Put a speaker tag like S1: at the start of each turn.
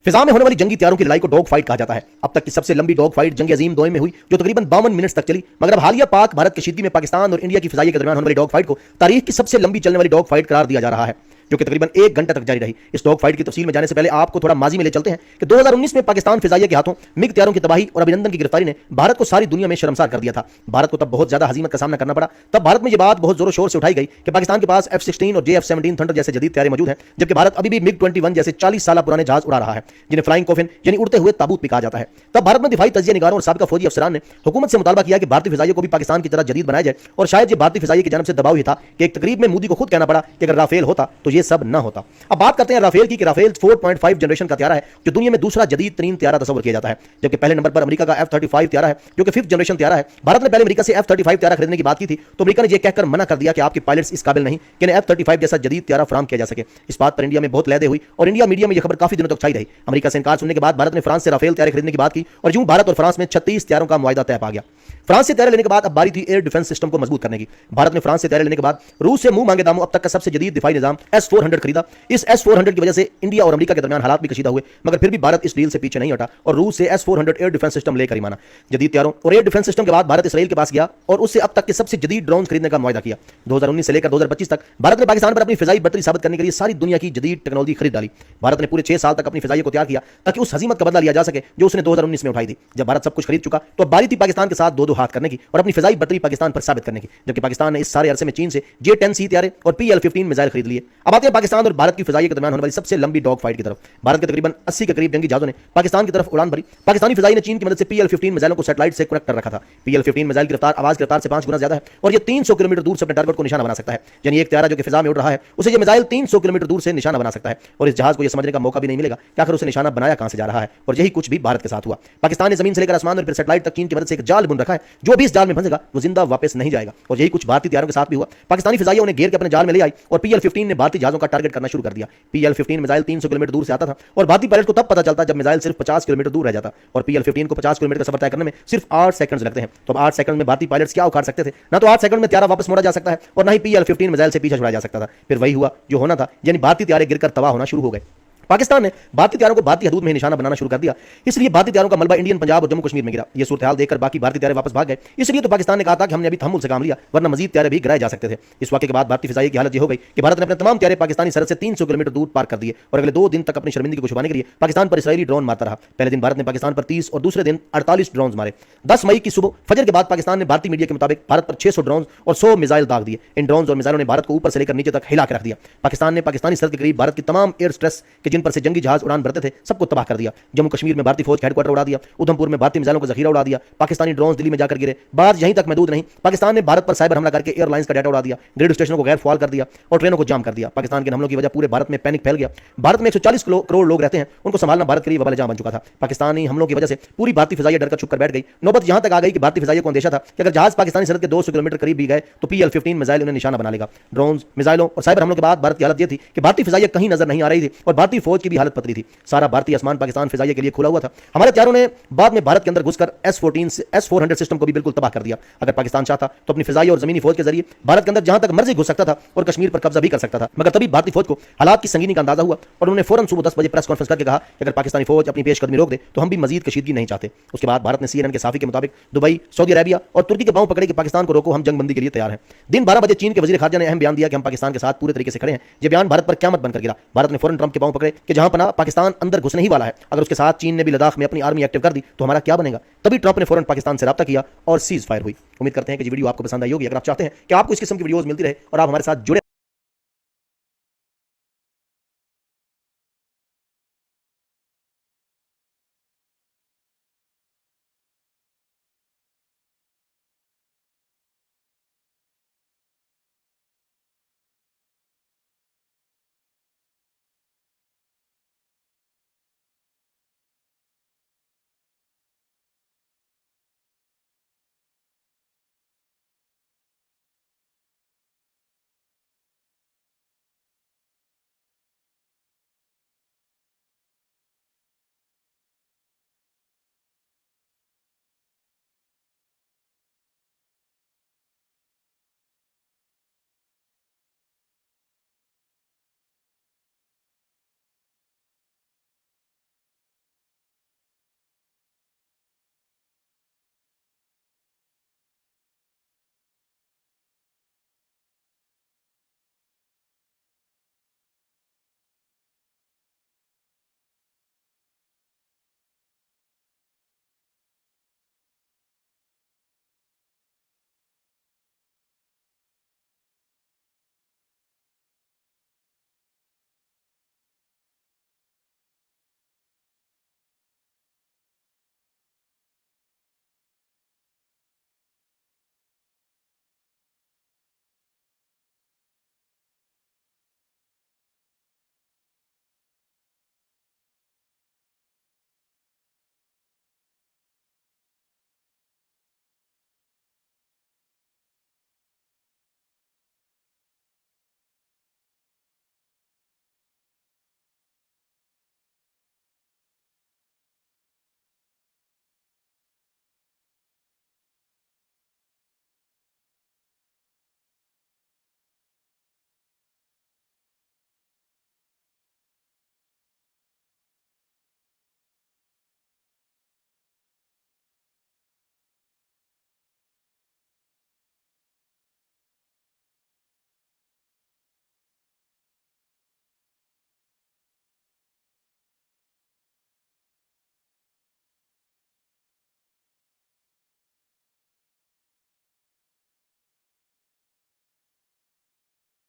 S1: फिजा में होने वाली जंगी तैयारों की लड़ाई को डॉग फाइट कहा जाता है। अब तक की सबसे लंबी डॉग फाइट जंग अजीम दोयम में हुई, जो तकरीबन 52 मिनट तक चली। मगर अब हालिया पाक भारत कशीदगी में पाकिस्तान और इंडिया की फिजाई के दरमियान होने वाली डॉग फाइट को तारीख की सबसे लंबी चलने वाली डॉग फाइट करार दिया जा रहा है, जो कि तकरीबन 1 घंटा तक जारी रही। इस डॉग फाइट की तफसील में जाने से पहले आपको थोड़ा माजी में ले चलते हैं कि 2019 में पाकिस्तान फिजाइया के हाथों मिग तैयारों की तबाही और अभिनंदन की गिरफ्तारी ने भारत को सारी दुनिया में शर्मसार कर दिया था। भारत को तब बहुत ज्यादा हजीमत का सामना करना पड़ा। तब भारत में यह बात बहुत जोरों शोर से उठाई गई कि पाकिस्तान के पास F-16 और JF-17 थंडर जैसे जदीद तैयारे मौजूद हैं, जबकि भारत अभी भी MiG-21 जैसे 40 साल पुराने जहाज उड़ा रहा है, जिन्हें फ्लाइंग कॉफिन यानी उड़ते हुए ताबूत भी कहा जाता है। तब भारत में दिफाई तजिया निगारों और साबिका फौजी अफसरान ने हुकूमत से मुतालबा किया कि भारतीय फिजाइयों को भी पाकिस्तान की तरह जदीद बनाया जाए। और शायद ये भारतीय फिजाइया की जानब से दबाव ही था कि एक तकरीब में मोदी को खुद कहना पड़ा कि अगर राफेल होता तो ये सब न होता। अब बात करते हैं राफेल की। राफेल 4.5 जनरेशन का त्यारा है, जो दुनिया में दूसरा जदीद तरीन त्यारा तस्वर किया जाता है, जबकि पहले नंबर पर अमेरिका का F-35 त्यारा है, जो कि 5th जनरेशन त्यारा है। भारत ने पहले अमेरिका से F-35 त्यारा खरीदने की बात की थी, तो अमेरिका ने यह कहकर मना कर दिया कि आपके पायलट्स इस काबिल नहीं कि F-35 जैसा जदीद त्यारा फराम किया जा सके। इस बात पर इंडिया में बहुत लहदे हुई और इंडिया मीडिया में यह खबर काफी दिनों तक छाई रही। अमेरिका से इनकार सुनने के बाद भारत ने फ्रांस से राफेल त्यारे खरीदने की बात की और यूं भारत और फ्रांस में 36 त्यारों का मुआहिदा तय पा गया। फ्रांस से त्यारे लेने के बाद अब बारी थी एयर डिफेंस सिस्टम को मजबूत करने की। भारत ने फ्रांस से त्यारे लेने के बाद रूस से मुंह मांगे दामों अब तक का सबसे जदीद दिफाई निजाम S-400 खरीदा। इस S-400 की वजह से इंडिया और अमेरिका के दरमियान हालात भी कशीदा हुए, मगर फिर भी भारत इस डील से पीछे नहीं हटा और रूस से S-400 एयर डिफेंस सिस्टम लेकर ही माना। जदीद त्यारों और एयर डिफेंस सिस्टम के बाद भारत इसराइल के पास गया और उससे अब तक के सबसे जदीद ड्रोन खरीदने का मुआहिदा किया। 2019 से लेकर 2025 तक भारत ने पाकिस्तान पर अपनी फिजाई बर्तरी साबित करने के लिए सारी दुनिया की जदीद टेक्नोलॉजी खरीद डाली। भारत ने पूरे 6 साल तक अपनी फिजाई को तैयार किया ताकि उस हजीमत का बदला लिया जा सके जो उसने 2019 में उठाई थी। जब भारत सब कुछ खरीद चुका तो अब बारी थी पाकिस्तान के साथ दो हाथ करने की और अपनी फिजाई बर्तरी पाकिस्तान पर साबित करने की, जबकि पाकिस्तान ने इस सारे अरसे में चीन से J-10C त्यारे और PL-15 मिसाइल खरीद लिए। अब आते हैं पाकिस्तान और भारत की फिजाई के दरमियान होने वाली सबसे लंबी डॉग फाइट की तरफ। भारत के तकरीबन 80 के करीब जंगी जहाजों ने पाकिस्तान की तरफ उड़ान भरी। पाकिस्तानी फिजाई ने चीन की मदद से PL-15 मिसाइलों को सैटेलाइट से कनेक्ट कर रखा था। PL-15 मिसाइल की रफ्तार आवाज की रफ्तार से 5 गुना ज्यादा है और यह 300 किलोमीटर दूर से अपने टारगेट को निशाना बना सकता है। यानी एक त्यारा जो कि फिजा में उड़ रहा है उसे यह मिसाइल 300 किलोमीटर दूर से निशाना बना सकता है और इस जहाज को यह समझने का मौका भी नहीं मिलेगा कि आखिर उसे निशाना बनाया कहां से जा रहा है। और यही कुछ भी भारत के साथ हुआ। पाकिस्तान ने जमीन से लेकर आसमान और फिर सैटेलाइट तक चीन की मदद से एक जाल बुन रखा है, जो भी इस जाल में फंसेगा वो जिंदा वापस नहीं जाएगा। और यही कुछ भारतीय त्यारों के साथ भी हुआ। पाकिस्तानी फिजाइयों ने घेर के अपने जाल में ले आई और PL-15 ने भारतीय जहाजों का टारगेट करना शुरू कर दिया। PL-15 मिसाइल 300 किलोमीटर दूर से आता था और भारतीय पायलट को तब पता चलता जब मिसाइल सिर्फ 50 किलोमीटर दूर रह जाता और PL-15 को 50 किलोमीटर का सफर तय करने में सिर्फ 8 सेकंड लगते हैं। तो 8 सेकंड में भारतीय पायलट्स क्या उखाड़ सकते थे? ना तो 8 सेकंड में त्यारा वापस मोड़ा जा सकता है और ना ही PL-15 मिसाइल से पीछा छुड़ाया जा सकता था। फिर वही हुआ जो होना था, यानी भारतीय त्यारे गिरकर तबाह होना शुरू हो गए। पाकिस्तान ने भारतीय त्यारों को भारतीय हदूद में निशाना बनाना शुरू कर दिया, इसलिए भारतीय त्यारों का मलबा इंडियन पंजाब और जम्मू कश्मीर में गिरा। यह सूरत हाल देखकर बाकी भारतीय त्यारे वापस भाग गए। इसलिए तो पाकिस्तान ने कहा था कि हमने अभी तहम्मुल से काम लिया, वरना मजीद त्यारे भी गिराए जा सकते थे। इस वाक़े के बाद भारतीय फिजाई की हालत यह हो गई कि भारत ने अपने तमाम त्यारे पाकिस्तानी सरहद से 300 किलोमीटर दूर पार कर दिए और अगले 2 दिन तक अपनी शर्मिंदगी को छुपाने के लिए पाकिस्तान पर इसराइली ड्रोन मारता रहा। पहले दिन भारत ने पाकिस्तान पर 30 और दूसरे दिन 48 ड्रोन मारे। 10 मई की सुबह फजर के बाद पाकिस्तान ने भारतीय मीडिया के मुताबिक भारत पर 600 ड्रोन और 100 मिसाइल दाग दिए। इन ड्रोन और मिसाइलों ने भारत को ऊपर से लेकर नीचे तक हिला के रख दिया। पाकिस्तान ने पाकिस्तानी सरहद के करीब भारत की तमाम एयर स्ट्रेस के जिन पर से जंगी जहाज उड़ान भरते थे सबको तबाह कर दिया। जम्मू कश्मीर में भारतीय फौज हेडक्वार्टर उड़ा दिया। उधमपुर में भारतीय मिसाइलों का जखीरा उड़ा दिया। पाकिस्तानी ड्रोन दिल्ली में जाकर गिरे। बात यहीं तक महदूद नहीं, पाकिस्तान ने भारत पर साइबर हमला करके एयरलाइंस का डाटा उड़ा दिया, ग्रेड स्टेशनों को गैर फाल कर दिया और ट्रेनों को जाम कर दिया। पाकिस्तान के हमलों की वजह पूरे भारत में पैनिक फैल गया। भारत में 140 करोड़ लोग रहते हैं, उनको संभालना भारत के लिए वबाल जहां बन चुका था। पाकिस्तानी हमलों की वजह से पूरी भारतीय फिजाइया डर कर छुप कर बैठ गई। नौबत यहां तक आ गई कि भारतीय फिजाइया को अंदेशा था कि अगर जहाज पाकिस्तानी सरहद के 200 किलोमीटर करीब भी गए तो PL-15 मिसाइल उन्हें निशाना बना लेगा। ड्रोन, मिसाइलों और साइबर हमलों के बाद भारत की हालत यह थी कि भारतीय फिजाइया कहीं नजर नहीं आ रही थी और भारतीय फौज की भी हालत पतली थी। सारा भारतीय आसमान पाकिस्तान फिजाइया के लिए खुला हुआ था। हमारे त्यारों ने बाद में भारत के अंदर घुसकर S-400 सिस्टम को भी बिल्कुल तबाह कर दिया। अगर पाकिस्तान चाहता तो अपनी फिजाई और जमीनी फौज के जरिए भारत के अंदर जहां तक मर्जी घुस सकता था और कश्मीर पर कब्जा भी कर सकता था। मगर तभी भारतीय फौज को हालात की संगीनी का अंदाजा हुआ और उन्होंने फौरन सुबह 10 बजे प्रेस कॉन्फ्रेंस करके कहा कि अगर पाकिस्तानी फौज अपनी पेशकदमी रोक दे तो हम भी मजीद कशीदगी नहीं चाहते। उसके बाद भारत ने CNN के साफी के मुताबिक दुबई, सऊदी अरेबिया और तुर्की के पांव पकड़े कि पाकिस्तान को रोको, हम जंगबंदी के लिए तैयार हैं। दिन 12 बजे चीन के वजीर खारजा ने अहम बयान दिया कि हम पाकिस्तान के साथ पूरे तरीके से खड़े हैं। यह बयान भारत पर क़यामत बनकर गिरा। भारत ने फौरन ट्रंप के पांव पकड़े कि जहां पना पाकिस्तान अंदर घुसने ही वाला है, अगर उसके साथ चीन ने भी लद्दाख में अपनी आर्मी एक्टिव कर दी तो हमारा क्या बनेगा। तभी ट्रंप ने फौरन पाकिस्तान से राब्ता किया और सीज फायर हुई। उम्मीद करते हैं कि वीडियो आपको पसंद आई होगी। अगर आप चाहते हैं कि आपको इस किस्म की वीडियोस मिलती रहे और आप हमारे साथ जुड़े